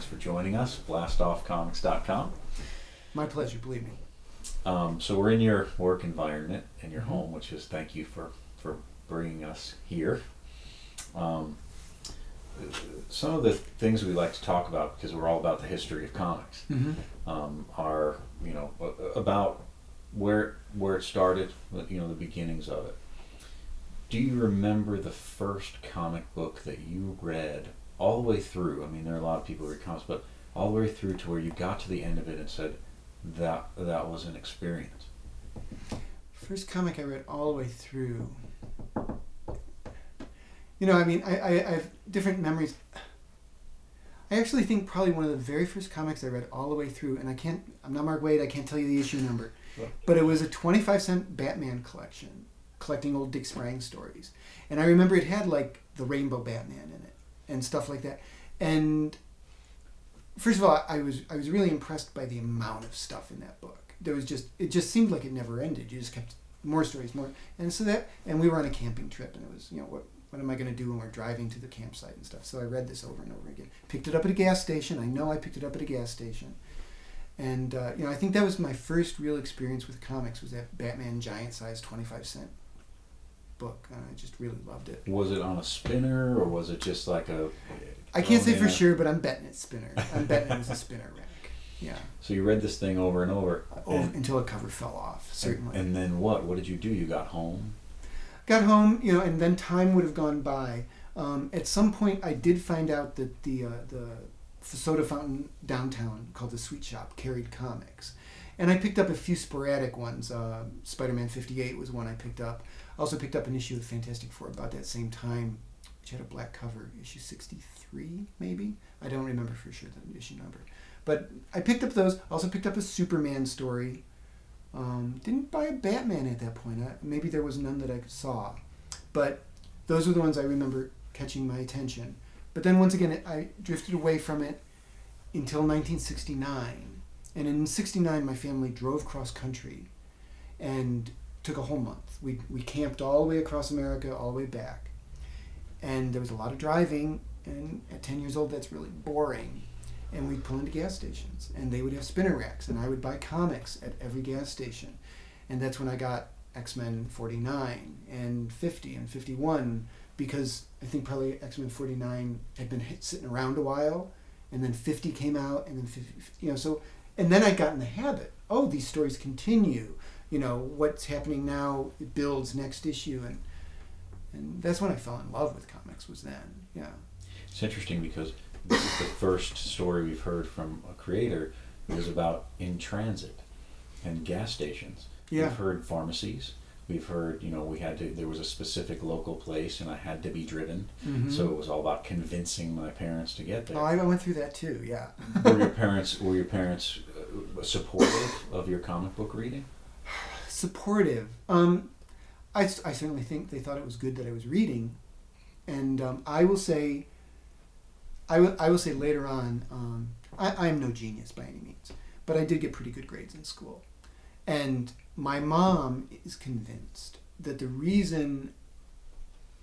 for joining us. Blastoffcomics.com. My pleasure, believe me. So we're in your work environment and your home, which is thank you for bringing us here. Some of the things we like to talk about, because we're all about the history of comics, are about where it started, the beginnings of it. Do you remember the first comic book that you read all the way through? I mean, there are a lot of people who read comics, but all the way through to where you got to the end of it and said, that was an experience. First comic I read all the way through. I have different memories. I actually think probably one of the very first comics I read all the way through, and I'm not Mark Waid, I can't tell you the issue number, but it was a 25-cent Batman collection, collecting old Dick Sprang stories. And I remember it had like the Rainbow Batman in it and stuff like that. And first of all, I was really impressed by the amount of stuff in that book. It just seemed like it never ended. You just kept more stories, more. And we were on a camping trip, and it was, what am I going to do when we're driving to the campsite and stuff? So I read this over and over again. Picked it up at a gas station. I know I picked it up at a gas station. And, I think that was my first real experience with comics, was that Batman giant-sized 25-cent book. And I just really loved it. Was it on a spinner, or was it just like a... I can't say for sure, but I'm betting it's spinner. I'm betting it was a spinner rack. Yeah. So you read this thing over and over. Until a cover fell off, certainly. And then what? What did you do? You got home? Got home, and then time would have gone by. At some point, I did find out that the soda fountain downtown called the Sweet Shop carried comics. And I picked up a few sporadic ones. Spider-Man 58 was one I picked up. I also picked up an issue of Fantastic Four about that same time, which had a black cover, issue 63, maybe? I don't remember for sure the issue number. But I picked up those. I also picked up a Superman story. Didn't buy a Batman at that point. Maybe there was none that I saw. But those were the ones I remember catching my attention. But then once again, I drifted away from it until 1969. And in 69, my family drove cross country and took a whole month. We camped all the way across America, all the way back. And there was a lot of driving. And at 10 years old, that's really boring. And we'd pull into gas stations, and they would have spinner racks, and I would buy comics at every gas station. And that's when I got X-Men 49 and 50 and 51, because I think probably X-Men 49 had been sitting around a while, and then 50 came out, and then 50, and then I got in the habit. Oh, these stories continue. What's happening now, it builds next issue, and that's when I fell in love with comics, was then, yeah. It's interesting because this is the first story we've heard from a creator who was about in transit and gas stations. Yeah. We've heard pharmacies. We've heard, there was a specific local place and I had to be driven. Mm-hmm. So it was all about convincing my parents to get there. Oh, I went through that too, yeah. Were your parents supportive of your comic book reading? Supportive. I certainly think they thought it was good that I was reading. And I will say later on, I am no genius by any means, but I did get pretty good grades in school. And my mom is convinced that the reason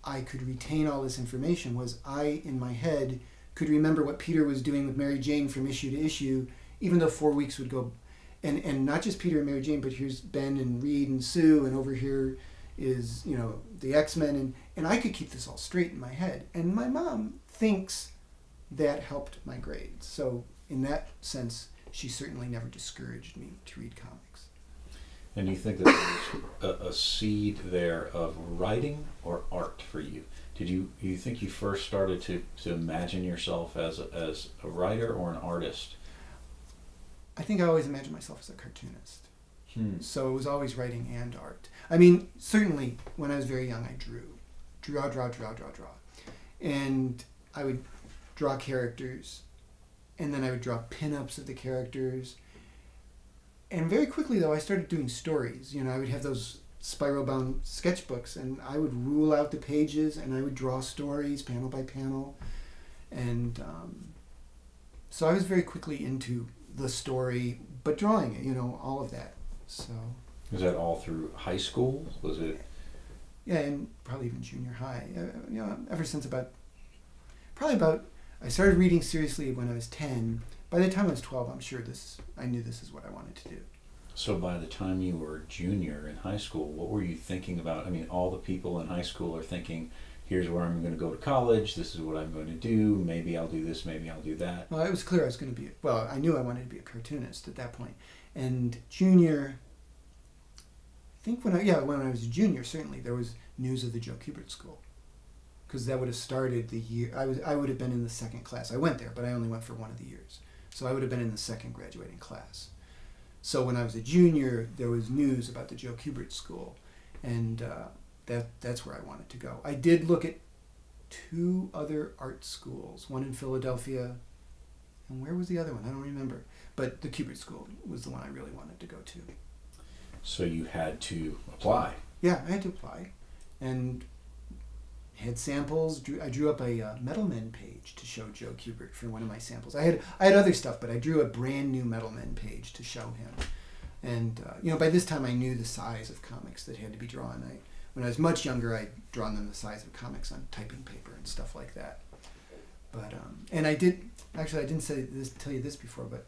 I could retain all this information was I, in my head, could remember what Peter was doing with Mary Jane from issue to issue, even though 4 weeks would go. And not just Peter and Mary Jane, but here's Ben and Reed and Sue, and over here is, the X-Men, and I could keep this all straight in my head. And my mom thinks that helped my grades. So in that sense, she certainly never discouraged me to read comics. And you think that there's a seed there of writing or art for you? Did you think you first started to imagine yourself as a writer or an artist? I think I always imagined myself as a cartoonist. So it was always writing and art. I mean, certainly when I was very young, I draw. And I would draw characters, and then I would draw pin-ups of the characters. And very quickly, though, I started doing stories. I would have those spiral-bound sketchbooks, and I would rule out the pages, and I would draw stories panel by panel. And so I was very quickly into the story, but drawing it, all of that. So. Was that all through high school? Was it? Yeah, and probably even junior high. Ever since about I started reading seriously when I was 10. By the time I was 12, I'm sure I knew this is what I wanted to do. So by the time you were a junior in high school, what were you thinking about? I mean, all the people in high school are thinking, here's where I'm going to go to college, this is what I'm going to do, maybe I'll do this, maybe I'll do that. Well, it was clear I was going to be, I knew I wanted to be a cartoonist at that point. And junior, I think when I was a junior, certainly, there was news of the Joe Kubert School. Because that would have started the year, I would have been in the second class. I went there, but I only went for one of the years. So I would have been in the second graduating class. So when I was a junior, there was news about the Joe Kubert School, and that's where I wanted to go. I did look at 2 other art schools, one in Philadelphia, and where was the other one? I don't remember. But the Kubert School was the one I really wanted to go to. So you had to apply. Yeah, I had to apply, and had samples. I drew up a Metal Men page to show Joe Kubert for one of my samples. I had other stuff, but I drew a brand new Metal Men page to show him. And by this time I knew the size of comics that had to be drawn. When I was much younger, I'd drawn them the size of comics on typing paper and stuff like that. But and I didn't tell you this before, but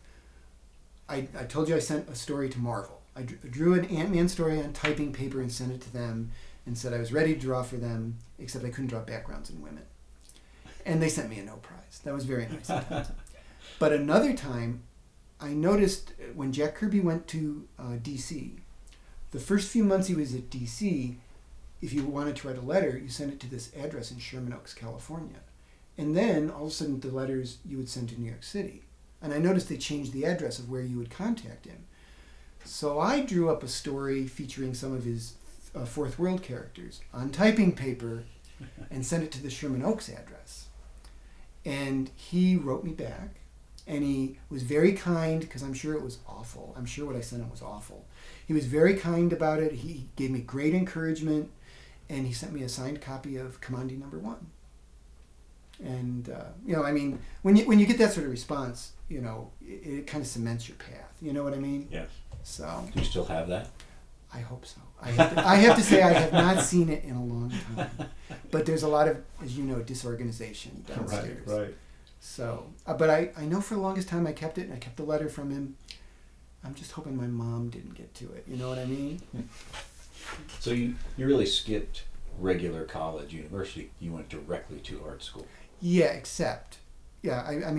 I told you I sent a story to Marvel. I drew an Ant-Man story on typing paper and sent it to them, and said I was ready to draw for them, except I couldn't draw backgrounds in women. And they sent me a no prize. That was very nice of them. But another time, I noticed when Jack Kirby went to D.C., the first few months he was at D.C., if you wanted to write a letter, you sent it to this address in Sherman Oaks, California. And then, all of a sudden, the letters you would send to New York City. And I noticed they changed the address of where you would contact him. So I drew up a story featuring some of his Fourth World characters on typing paper and sent it to the Sherman Oaks address. And he wrote me back, and he was very kind, because I'm sure it was awful. I'm sure what I sent him was awful. He was very kind about it. He gave me great encouragement, and he sent me a signed copy of Commandi #1. And when you get that sort of response, it kind of cements your path. You know what I mean? Yes. So. Do you still have that? I hope so. I have to say I have not seen it in a long time. But there's a lot of, as you know, disorganization downstairs. Right. So, but I know for the longest time I kept it, and I kept the letter from him. I'm just hoping my mom didn't get to it. You know what I mean? So you really skipped regular college, university. You went directly to art school. Yeah, except, I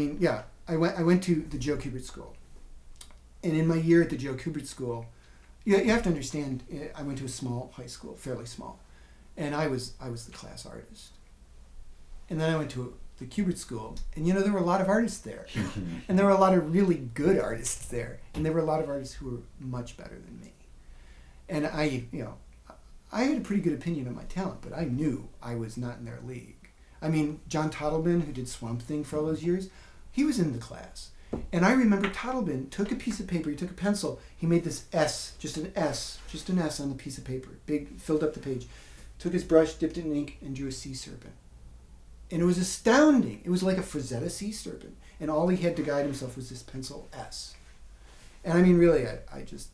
went to the Joe Kubert School. And in my year at the Joe Kubert School, you have to understand, I went to a small high school, fairly small, and I was the class artist. And then I went to the Kubert School, and there were a lot of artists there. And there were a lot of really good artists there, and there were a lot of artists who were much better than me. And I had a pretty good opinion of my talent, but I knew I was not in their league. I mean, John Tottleman, who did Swamp Thing for all those years, he was in the class. And I remember Tottleman took a piece of paper, he took a pencil, he made this S, just an S on the piece of paper, big, filled up the page, took his brush, dipped it in ink, and drew a sea serpent. And it was astounding. It was like a Frazetta sea serpent. And all he had to guide himself was this pencil S. And I mean, really, I just,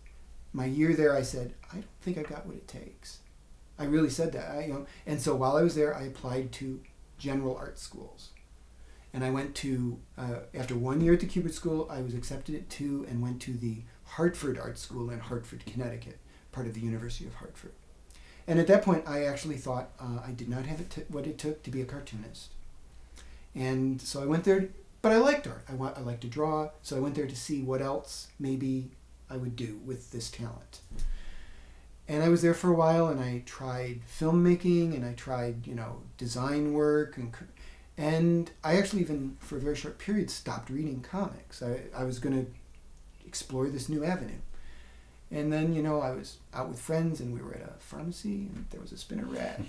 my year there, I said, I don't think I got what it takes. I really said that. And so while I was there, I applied to general art schools. And I went to, after 1 year at the Kubert School, I was accepted at 2 and went to the Hartford Art School in Hartford, Connecticut, part of the University of Hartford. And at that point, I actually thought I did not have what it took to be a cartoonist. And so I went there, but I liked art. I like to draw, so I went there to see what else maybe I would do with this talent. And I was there for a while, and I tried filmmaking, and I tried, design work, and I actually even, for a very short period, stopped reading comics. I was going to explore this new avenue. And then, I was out with friends, and we were at a pharmacy, and there was a spinner rack.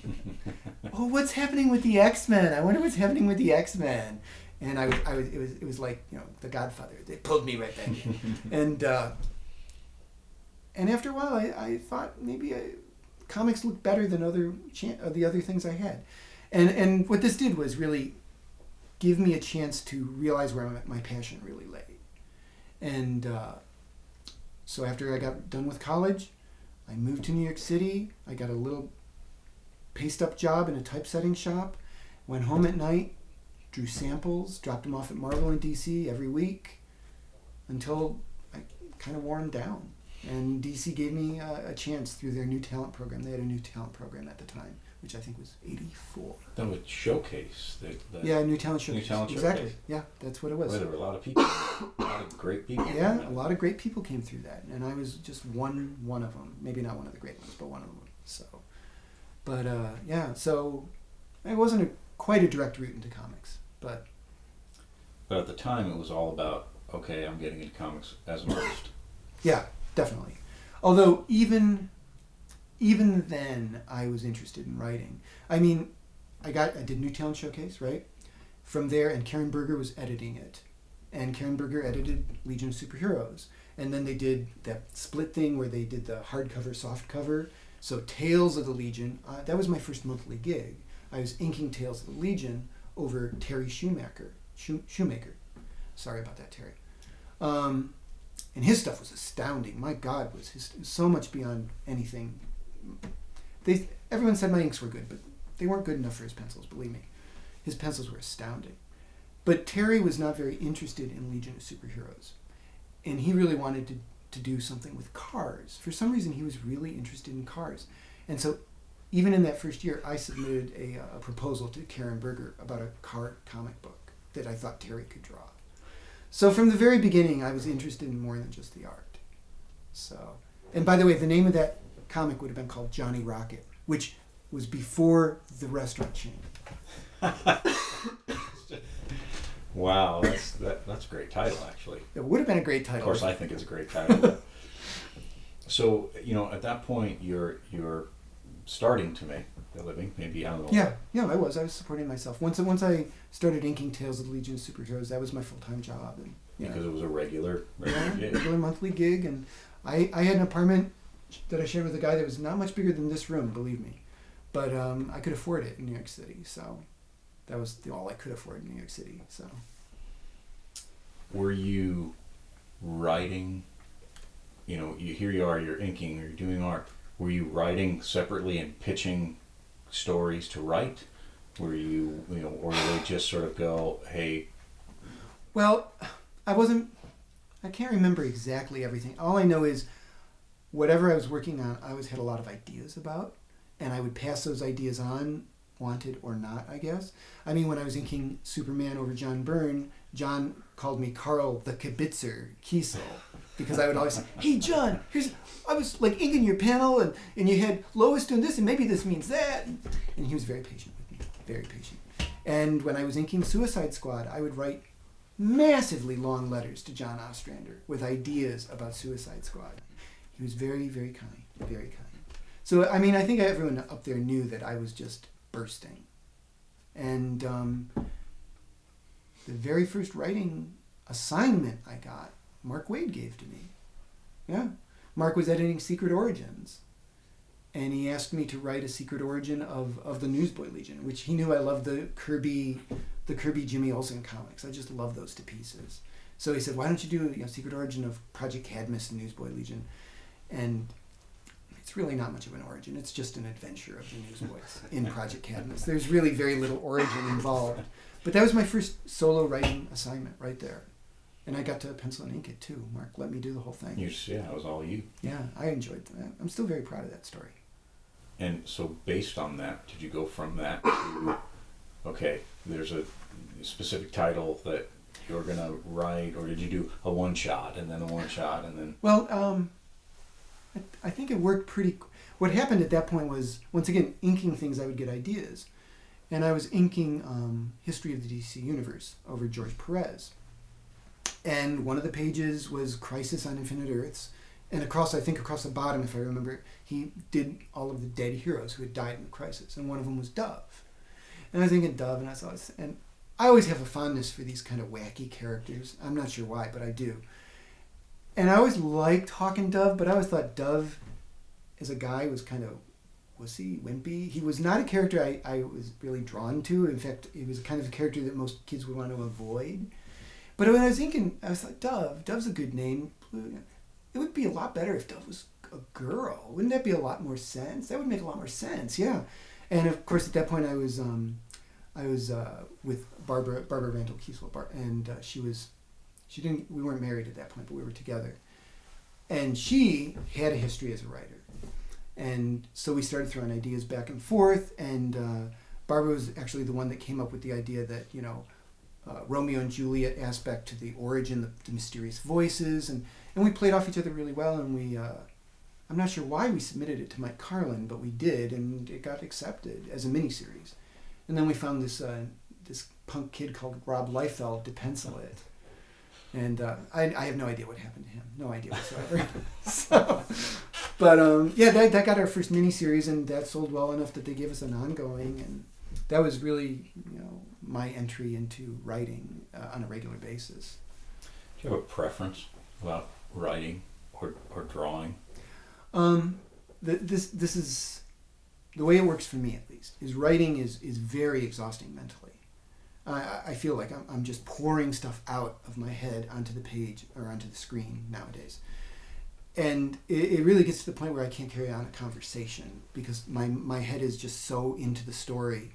Oh, what's happening with the X-Men? I wonder what's happening with the X-Men. And it was like, The Godfather. They pulled me right back in. And after a while, I thought maybe comics looked better than the other things I had. And what this did was really give me a chance to realize where my passion really lay. And so after I got done with college, I moved to New York City. I got a little paste-up job in a typesetting shop, went home at night, drew samples, dropped them off at Marvel in DC every week until I kind of wore them down. And DC gave me a chance through their new talent program. They had a new talent program at the time, which I think was 84. That was Showcase. Yeah, New Talent Showcase. New Talent exactly. Showcase. Yeah, that's what it was. Well, there were a lot of people. A lot of great people. Yeah, a lot of great people came through that, and I was just one of them. Maybe not one of the great ones, but one of them. So, but yeah, so it wasn't quite a direct route into comics, but at the time, it was all about, okay, I'm getting into comics as an artist. Yeah, definitely. Although even then, I was interested in writing. I mean, I did New Talent Showcase, right? From there, and Karen Berger was editing it. And Karen Berger edited Legion of Superheroes. And then they did that split thing where they did the hardcover, softcover. So Tales of the Legion, that was my first monthly gig. I was inking Tales of the Legion over Terry Shoemaker. Sorry about that, Terry. And his stuff was astounding. My God, was so much beyond anything. Everyone said my inks were good, but they weren't good enough for his pencils, believe me. His pencils were astounding. But Terry was not very interested in Legion of Superheroes. And he really wanted to do something with cars. For some reason, he was really interested in cars. And so even in that first year, I submitted a proposal to Karen Berger about a car comic book that I thought Terry could draw. So from the very beginning, I was interested in more than just the art. So, and by the way, the name of that comic would have been called Johnny Rocket, which was before the restaurant chain. Wow, that's a great title, actually. It would have been a great title. Of course, I think it's a great title. So, at that point, you're starting to make a living. Maybe, I don't know. Yeah, I was supporting myself. Once I started inking Tales of the Legion of Superheroes, that was my full-time job. And because it was a regular gig. Regular monthly gig, and I had an apartment that I shared with a guy that was not much bigger than this room, believe me. But I could afford it in New York City, so that was all I could afford in New York City. So, were you writing? Here you are, you're inking, you're doing art. Were you writing separately and pitching stories to write? Were you, or did they just sort of go, hey? Well, I can't remember exactly everything. All I know is whatever I was working on, I always had a lot of ideas about, and I would pass those ideas on, wanted or not, I guess. I mean, when I was inking Superman over John Byrne, John called me Karl the Kibitzer Kesel, because I would always say, hey John, I was like inking your panel and you had Lois doing this and maybe this means that. And he was very patient with me, very patient. And when I was inking Suicide Squad, I would write massively long letters to John Ostrander with ideas about Suicide Squad. He was very, very kind, very kind. So, I mean, I think everyone up there knew that I was just bursting. And the very first writing assignment I got, Mark Waid gave to me. Yeah. Mark was editing Secret Origins. And he asked me to write a secret origin of the Newsboy Legion, which he knew I loved the Kirby Jimmy Olsen comics. I just love those to pieces. So he said, why don't you do secret origin of Project Cadmus and Newsboy Legion? And it's really not much of an origin. It's just an adventure of the Newsboys in Project Cadmus. There's really very little origin involved. But that was my first solo writing assignment right there. And I got to pencil and ink it too. Mark let me do the whole thing. Yeah, it was all you. Yeah, I enjoyed that. I'm still very proud of that story. And so based on that, did you go from that to, okay, there's a specific title that you're going to write, or did you do a one-shot and then a one-shot and then... Well, I think it worked pretty... What happened at that point was, once again, inking things, I would get ideas. And I was inking History of the DC Universe over George Perez. And one of the pages was Crisis on Infinite Earths. And across the bottom, if I remember, he did all of the dead heroes who had died in the Crisis. And one of them was Dove. And I was thinking Dove, and and I always have a fondness for these kind of wacky characters. I'm not sure why, but I do. And I always liked Hawk and Dove, but I always thought Dove, as a guy, was kind of wussy, wimpy. He was not a character I was really drawn to. In fact, he was kind of a character that most kids would want to avoid. But when I was thinking, I was like, Dove's a good name. It would be a lot better if Dove was a girl. Wouldn't that be a lot more sense? That would make a lot more sense, yeah. And of course, at that point, I was I was with Barbara Randall Kiesel, and we weren't married at that point, but we were together. And she had a history as a writer. And so we started throwing ideas back and forth, and Barbara was actually the one that came up with the idea that, Romeo and Juliet aspect to the origin, the mysterious voices, and we played off each other really well, and we, I'm not sure why we submitted it to Mike Carlin, but we did, and it got accepted as a miniseries. And then we found this punk kid called Rob Liefeld to pencil it. And I have no idea what happened to him. No idea whatsoever. That got our first miniseries, and that sold well enough that they gave us an ongoing, and that was really, my entry into writing on a regular basis. Do you have a preference about writing or drawing? This is the way it works for me, at least. Is writing is very exhausting mentally. I feel like I'm just pouring stuff out of my head onto the page or onto the screen nowadays. And it really gets to the point where I can't carry on a conversation because my head is just so into the story.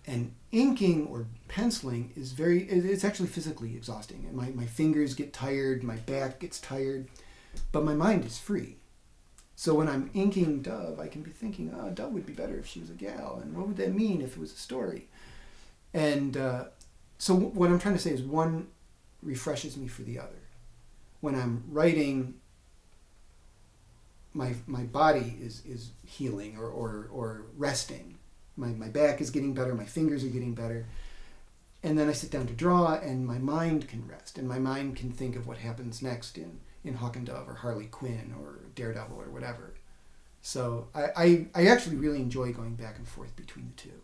And inking or penciling is it's actually physically exhausting. And my fingers get tired, my back gets tired, but my mind is free. So when I'm inking Dove, I can be thinking, Dove would be better if she was a gal, and what would that mean if it was a story? And so what I'm trying to say is one refreshes me for the other. When I'm writing, my body is healing or resting. My back is getting better, my fingers are getting better. And then I sit down to draw, and my mind can rest, and my mind can think of what happens next in Hawk and Dove or Harley Quinn or Daredevil or whatever. So I actually really enjoy going back and forth between the two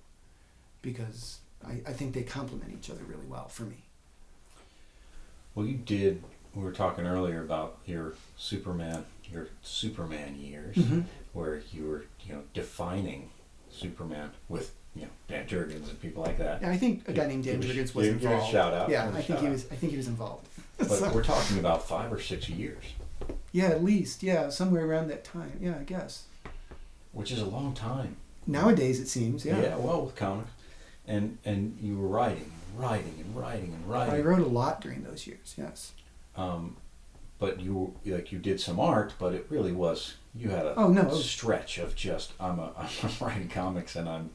because I think they complement each other really well for me. Well, we were talking earlier about your Superman years, mm-hmm. where you were, defining Superman with, Dan Jurgens and people like that. Yeah, I think a guy named Dan Jurgens was involved. Give a shout out. Yeah, I think he was involved. But we're talking about 5 or 6 years. Yeah, at least. Yeah, somewhere around that time. Yeah, I guess. Which is a long time. Nowadays, it seems. Yeah. Yeah. Well, with comics, and you were writing. I wrote a lot during those years. Yes. But you did some art, but it really was you had a stretch of just I'm writing comics and I'm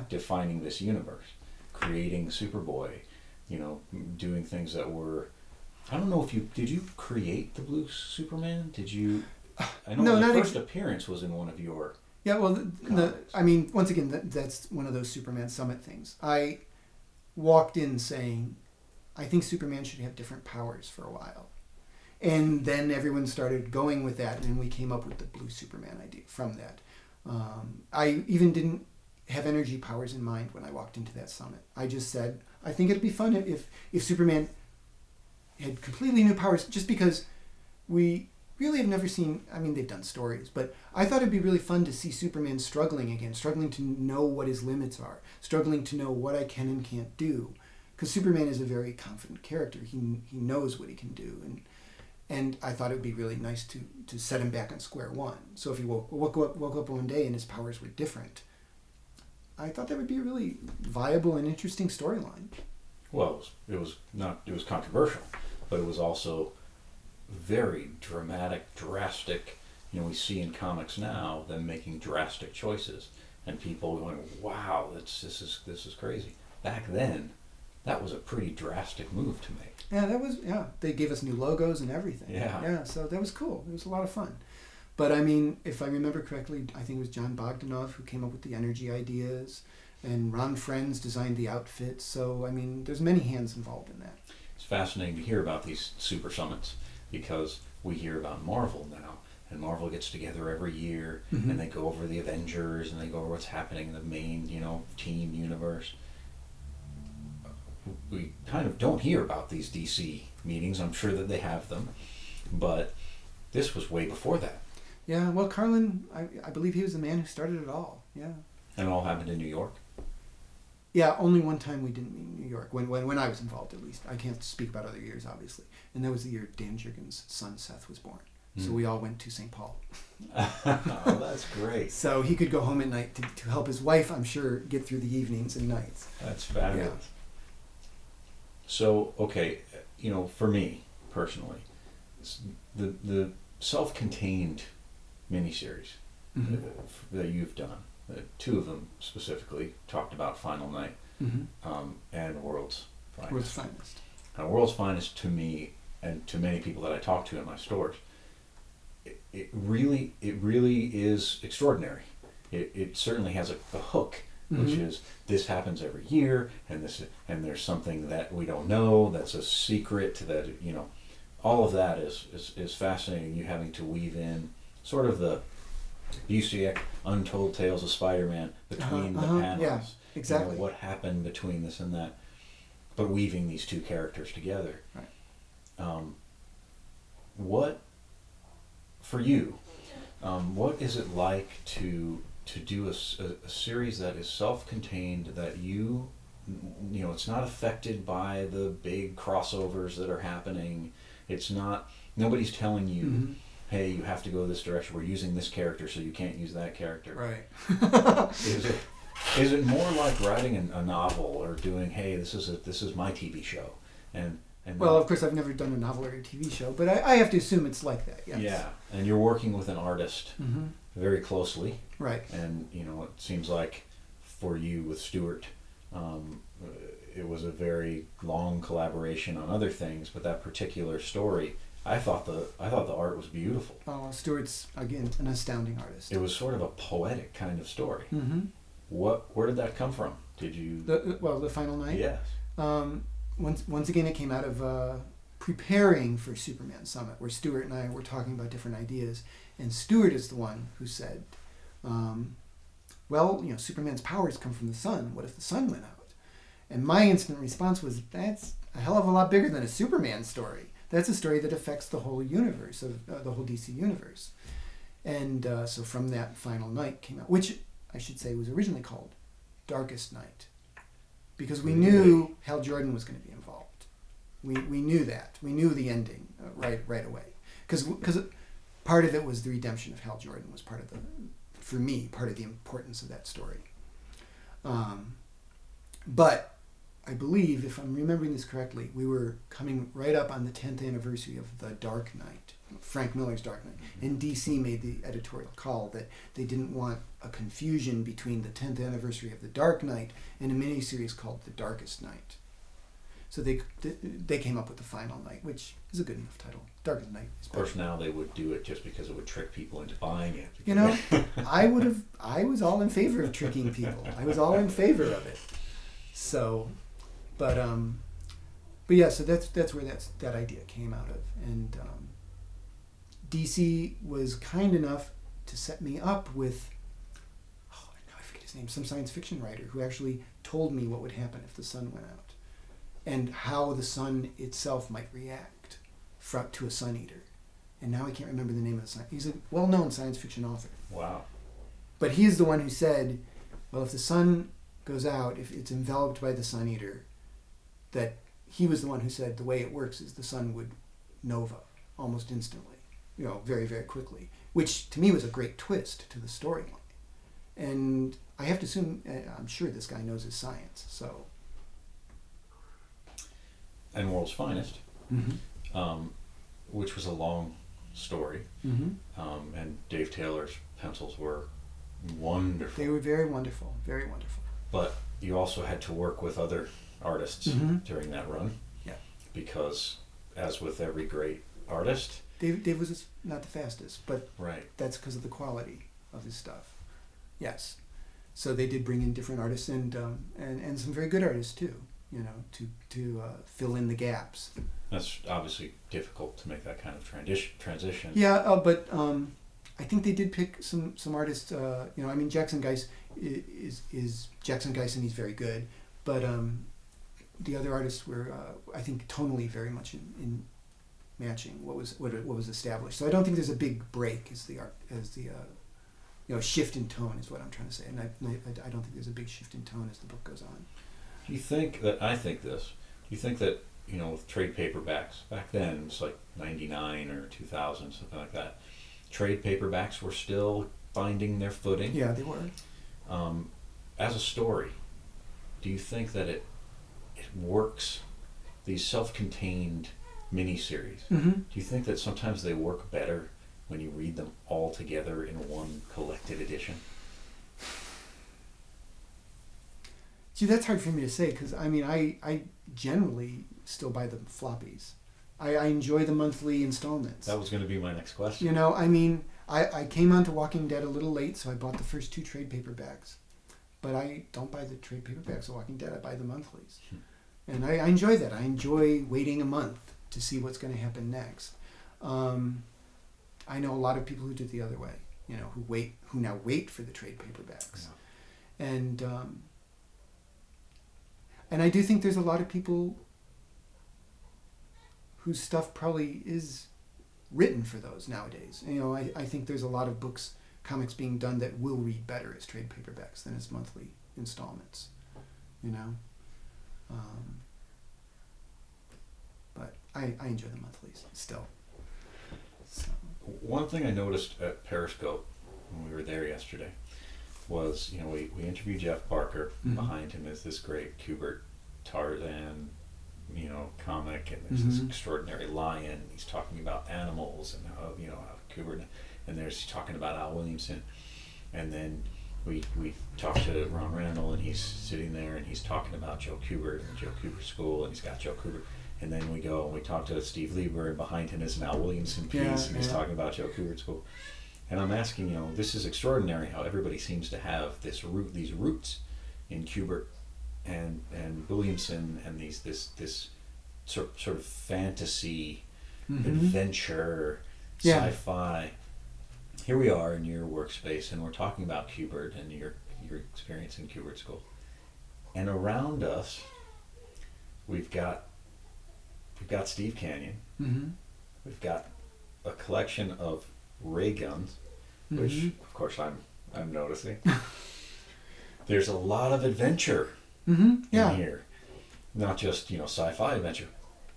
defining this universe, creating Superboy. Doing things that were, I don't know if did you create the Blue Superman? Did you? I know the first appearance was in one of your. Yeah, well, once again, that's one of those Superman Summit things. I walked in saying, I think Superman should have different powers for a while. And then everyone started going with that, and we came up with the Blue Superman idea from that. I even didn't have energy powers in mind when I walked into that summit. I just said, I think it'd be fun if Superman had completely new powers, just because we really have never seen, they've done stories, but I thought it'd be really fun to see Superman struggling again, struggling to know what his limits are, struggling to know what I can and can't do. Because Superman is a very confident character. He knows what he can do. And I thought it would be really nice to set him back on square one. So if he woke up one day and his powers were different, I thought that would be a really viable and interesting storyline. Well, it was controversial, but it was also very dramatic, drastic. We see in comics now them making drastic choices, and people going, "Wow, this is crazy." Back then, that was a pretty drastic move to make. Yeah, they gave us new logos and everything. Yeah, so that was cool. It was a lot of fun. But if I remember correctly, I think it was John Bogdanov who came up with the energy ideas, and Ron Frenz designed the outfits. So, there's many hands involved in that. It's fascinating to hear about these super summits because we hear about Marvel now, and Marvel gets together every year, mm-hmm. and they go over the Avengers, and they go over what's happening in the main, team universe. We kind of don't hear about these DC meetings. I'm sure that they have them, but this was way before that. Yeah, well, Carlin, I believe he was the man who started it all. Yeah. And it all happened in New York? Yeah, only one time we didn't meet in New York, when I was involved at least. I can't speak about other years, obviously. And that was the year Dan Jurgens' son Seth was born. So we all went to St. Paul. Oh, that's great. So he could go home at night to help his wife, I'm sure, get through the evenings and nights. That's fabulous. Yeah. So, okay, for me personally, the self-contained miniseries that you've done, two of them specifically talked about Final Night and World's Finest. World's Finest. Now, World's Finest, to me and to many people that I talk to in my stores, it really is extraordinary. It certainly has a hook, which is this happens every year, and there's something that we don't know, that's a secret, that all of that is fascinating. You having to weave in sort of the Busiek Untold Tales of Spider-Man between the panels. Yeah, exactly. What happened between this and that, but weaving these two characters together. Right. What, for you, what is it like to do a series that is self-contained, that it's not affected by the big crossovers that are happening? It's not, nobody's telling you, hey, you have to go this direction, we're using this character so you can't use that character. Right. Is it more like writing a novel, or doing, hey, this is my TV show, and well, of course, I've never done a novel or a TV show, but I have to assume it's like that. Yes. Yeah, and you're working with an artist very closely, right? And it seems like for you with Stuart, it was a very long collaboration on other things, but that particular story, I thought the art was beautiful. Stuart's, again, an astounding artist. It was sort of a poetic kind of story. Where did that come from? Did you? The Final Night. Yes. Once again, it came out of preparing for Superman Summit, where Stuart and I were talking about different ideas, and Stuart is the one who said, Superman's powers come from the sun. What if the sun went out? And my instant response was, that's a hell of a lot bigger than a Superman story. That's a story that affects the whole universe, of the whole DC universe. And so from that, Final Night came out, which I should say was originally called Darkest Night, because we knew Hal Jordan was going to be involved. We knew that. We knew the ending right away, because part of it was the redemption of Hal Jordan was part of the importance of that story. But I believe, if I'm remembering this correctly, we were coming right up on the 10th anniversary of The Dark Knight, Frank Miller's Dark Knight. And DC made the editorial call that they didn't want a confusion between the 10th anniversary of The Dark Knight and a miniseries called The Darkest Night. So they came up with The Final Night, which is a good enough title. Darkest Night is better. Of course, now they would do it just because it would trick people into buying it. I was all in favor of tricking people. I was all in favor of it. So, but yeah, so that's where that idea came out of, and DC was kind enough to set me up with, I forget his name, some science fiction writer who actually told me what would happen if the sun went out, and how the sun itself might react to a sun eater. And now I can't remember the name of the science. He's a well-known science fiction author. Wow. But he's the one who said, well, if the sun goes out, if it's enveloped by the sun eater, that he was the one who said the way it works is the sun would nova almost instantly, very, very quickly, which to me was a great twist to the storyline. And I have to assume, I'm sure this guy knows his science, so. And World's Finest, which was a long story, and Dave Taylor's pencils were wonderful. They were very wonderful, very wonderful. But you also had to work with other artists during that run. Yeah. Because, as with every great artist, Dave was not the fastest, but right. That's because of the quality of his stuff. Yes. So they did bring in different artists and some very good artists too, to fill in the gaps. That's obviously difficult to make that kind of transition. Yeah, but I think they did pick some artists. Jackson Geiss is Jackson Geiss, and he's very good. But the other artists were, I think, tonally very much in matching what was established. So I don't think there's a big break as the shift in tone is what I'm trying to say. And I don't think there's a big shift in tone as the book goes on. Do you think that, I think this, do you think that with trade paperbacks, back then it's like 99 or 2000, something like that. Trade paperbacks were still finding their footing. Yeah, they were. As a story, do you think that it works, these self-contained miniseries, do you think that sometimes they work better when you read them all together in one collected edition? See, that's hard for me to say because I generally still buy the floppies. I enjoy the monthly installments. That was going to be my next question. I came onto Walking Dead a little late, so I bought the first 2 trade paperbacks. But I don't buy the trade paperbacks of Walking Dead. I buy the monthlies. And I enjoy that. I enjoy waiting a month to see what's going to happen next. I know a lot of people who do it the other way, who now wait for the trade paperbacks. Yeah. And I do think there's a lot of people whose stuff probably is written for those nowadays. I think there's a lot of comics being done that will read better as trade paperbacks than as monthly installments. But I enjoy the monthlies still. So. One thing I noticed at Periscope when we were there yesterday was, we interviewed Jeff Barker. Behind him is this great Kubert Tarzan, comic, and there's this extraordinary lion. He's talking about animals and how, how Kubert, and he's talking about Al Williamson. And then we talked to Ron Randall, and he's sitting there and he's talking about Joe Kubert and Joe Kubert School, and he's got Joe Kubert. And then we go and we talk to Steve Lieber, and behind him is an Al Williamson piece, and he's talking about Joe Kubert School. And I'm asking, this is extraordinary how everybody seems to have these roots in Kubert and Williamson, and this sort of fantasy, adventure, sci-fi. Here we are in your workspace, and we're talking about Kubert and your experience in Kubert School. And around us, we've got Steve Canyon. We've got a collection of ray guns, which of course I'm noticing. There's a lot of adventure in here, not just sci-fi adventure,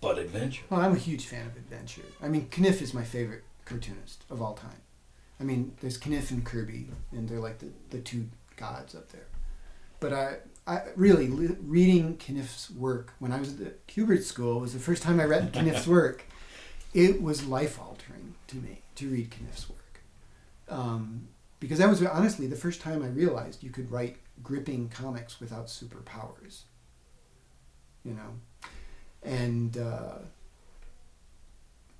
but adventure. Well, I'm a huge fan of adventure. Kniff is my favorite cartoonist of all time. There's Kniff and Kirby, and they're like the 2 gods up there. But I really reading Kniff's work when I was at the Kubert School was the first time I read Kniff's work. It was life-altering to me to read Kniff's work. Because that was honestly the first time I realized you could write gripping comics without superpowers. And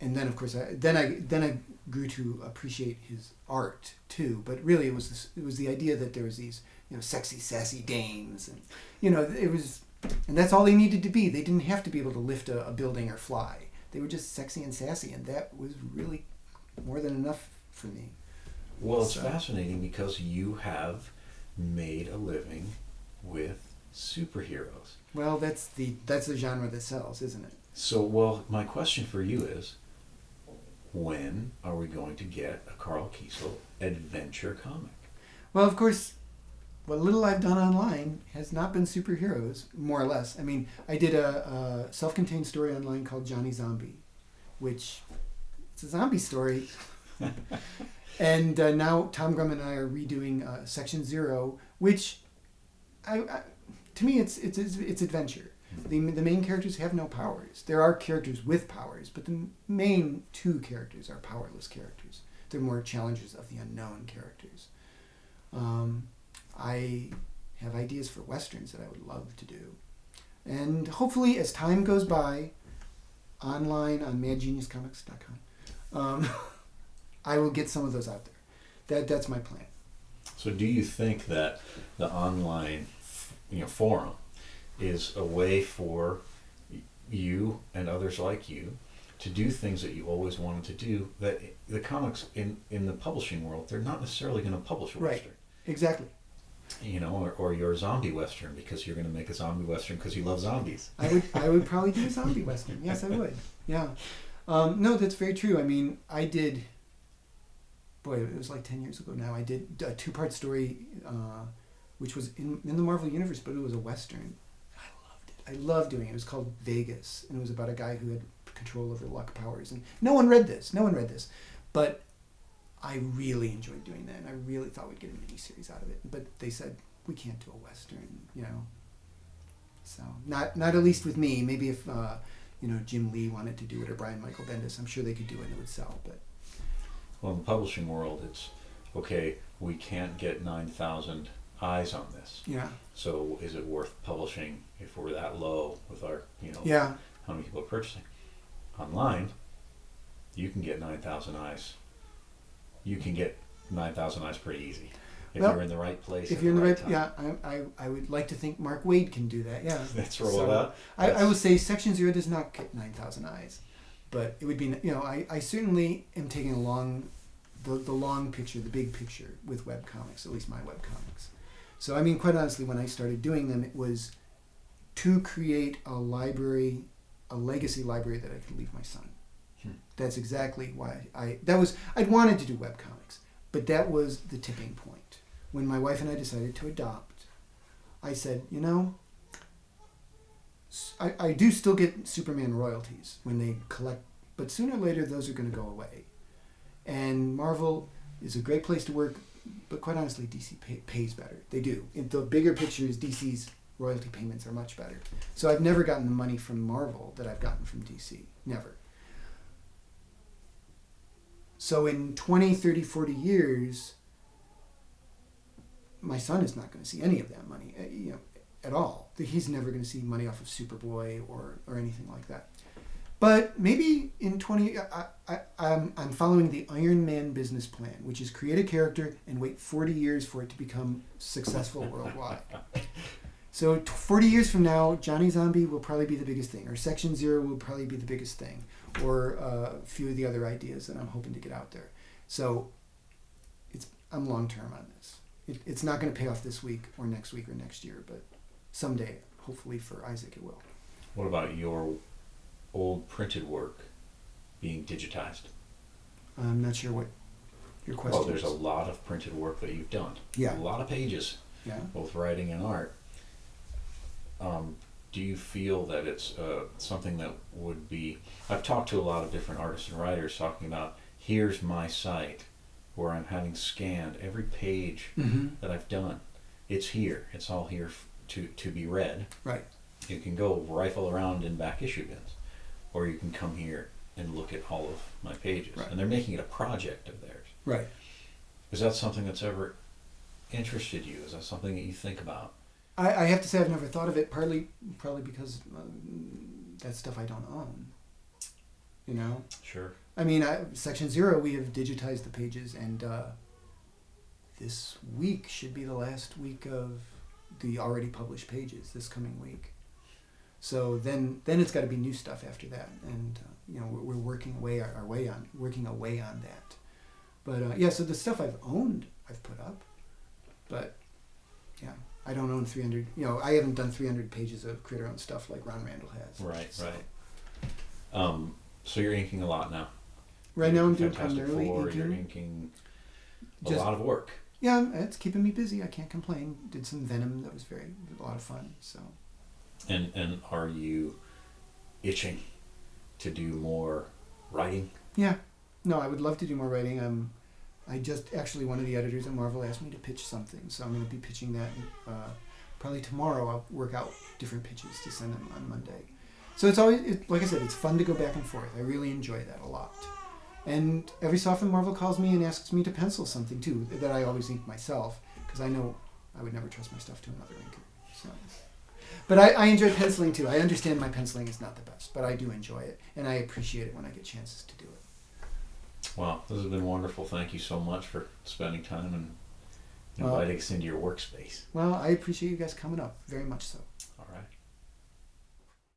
then of course I grew to appreciate his art too. But really it was the idea that there was these sexy sassy dames, and it was, and that's all they needed to be. They didn't have to be able to lift a building or fly. They were just sexy and sassy, and that was really more than enough for me. Well, it's fascinating because you have made a living with superheroes. Well, that's the genre that sells, isn't it? So, my question for you is, when are we going to get a Karl Kesel adventure comic? Well, of course, what little I've done online has not been superheroes, more or less. I did a self-contained story online called Johnny Zombie, which it's a zombie story. And now Tom Grum and I are redoing Section 0, which to me it's adventure. The main characters have no powers. There are characters with powers, but the main 2 characters are powerless characters. They're more challenges of the unknown characters. I have ideas for westerns that I would love to do. And hopefully, as time goes by, online on madgeniuscomics.com, I will get some of those out there. That's my plan. So do you think that the online forum is a way for you and others like you to do things that you always wanted to do, that the comics in the publishing world, they're not necessarily going to publish a Western? Right, exactly. Or your zombie Western, because you're going to make a zombie Western because you love zombies. I would probably do a zombie Western. Yes, I would. Yeah. No, that's very true. I did, it was like 10 years ago now, I did a 2-part story, which was in the Marvel Universe, but it was a Western. I loved it. I love doing it. It was called Vegas, and it was about a guy who had control over luck powers. And no one read this. But I really enjoyed doing that, and I really thought we'd get a miniseries out of it. But they said, we can't do a Western, you know. So, not at least with me. Maybe if, Jim Lee wanted to do it, or Brian Michael Bendis, I'm sure they could do it and it would sell. But well, in the publishing world, it's, okay, we can't get 9,000 eyes on this. Yeah. So is it worth publishing if we're that low with our, Yeah. how many people are purchasing? Online, you can get 9,000 eyes. You can get 9,000 eyes pretty easy if you're in the right place. If you're in the right, yeah, I would like to think Mark Waid can do that. Yeah, let's roll it out. I will say Section Zero does not get 9,000 eyes, but it would be. I certainly am taking the long picture, the big picture with webcomics, at least my webcomics. So I mean, quite honestly, when I started doing them, it was to create a library, a legacy library that I could leave my son. That's exactly why I'd wanted to do webcomics, but that was the tipping point. When my wife and I decided to adopt, I said, I do still get Superman royalties when they collect, but sooner or later those are going to go away. And Marvel is a great place to work, but quite honestly, DC pays better. They do. In the bigger picture is DC's royalty payments are much better. So I've never gotten the money from Marvel that I've gotten from DC. Never. So in 20, 30, 40 years, my son is not going to see any of that money, at all. He's never going to see money off of Superboy or anything like that. But maybe in 20, I'm following the Iron Man business plan, which is create a character and wait 40 years for it to become successful worldwide. So 40 years from now, Johnny Zombie will probably be the biggest thing, or Section Zero will probably be the biggest thing, or a few of the other ideas that I'm hoping to get out there. So I'm long term on this. It's not going to pay off this week or next year, but someday, hopefully for Isaac, it will. What about your old printed work being digitized? I'm not sure what your question is. Well, there's a lot of printed work that you've done. Yeah. A lot of pages, both writing and art. Do you feel that it's something that would be... I've talked to a lot of different artists and writers talking about, here's my site where I'm having scanned every page that I've done. It's here. It's all here to be read. Right. You can go rifle around in back issue bins, or you can come here and look at all of my pages. Right. And they're making it a project of theirs. Right. Is that something that's ever interested you? Is that something that you think about? I have to say I've never thought of it, probably because that's stuff I don't own. Sure. I mean, Section Zero, we have digitized the pages, and this week should be the last week of the already published pages, this coming week. So then it's got to be new stuff after that, and we're working away on that. But so the stuff I've owned, I've put up, but yeah, I don't own 300. I haven't done 300 pages of critter-owned stuff like Ron Randall has. Right. So you're inking a lot now. Right now I'm doing Fantastic primarily Four, inking. You're inking a lot of work. Yeah, it's keeping me busy. I can't complain. Did some Venom that was a lot of fun. So. And are you itching to do more writing? Yeah. No, I would love to do more writing. I just actually, one of the editors at Marvel asked me to pitch something, so I'm going to be pitching that. Probably tomorrow I'll work out different pitches to send them on Monday. So it's always, like I said, it's fun to go back and forth. I really enjoy that a lot. And every so often Marvel calls me and asks me to pencil something too, that I always ink myself, because I know I would never trust my stuff to another inker. So. But I enjoy penciling too. I understand my penciling is not the best, but I do enjoy it, and I appreciate it when I get chances to do it. Wow, this has been wonderful. Thank you so much for spending time and inviting us into your workspace. Well, I appreciate you guys coming up, very much so.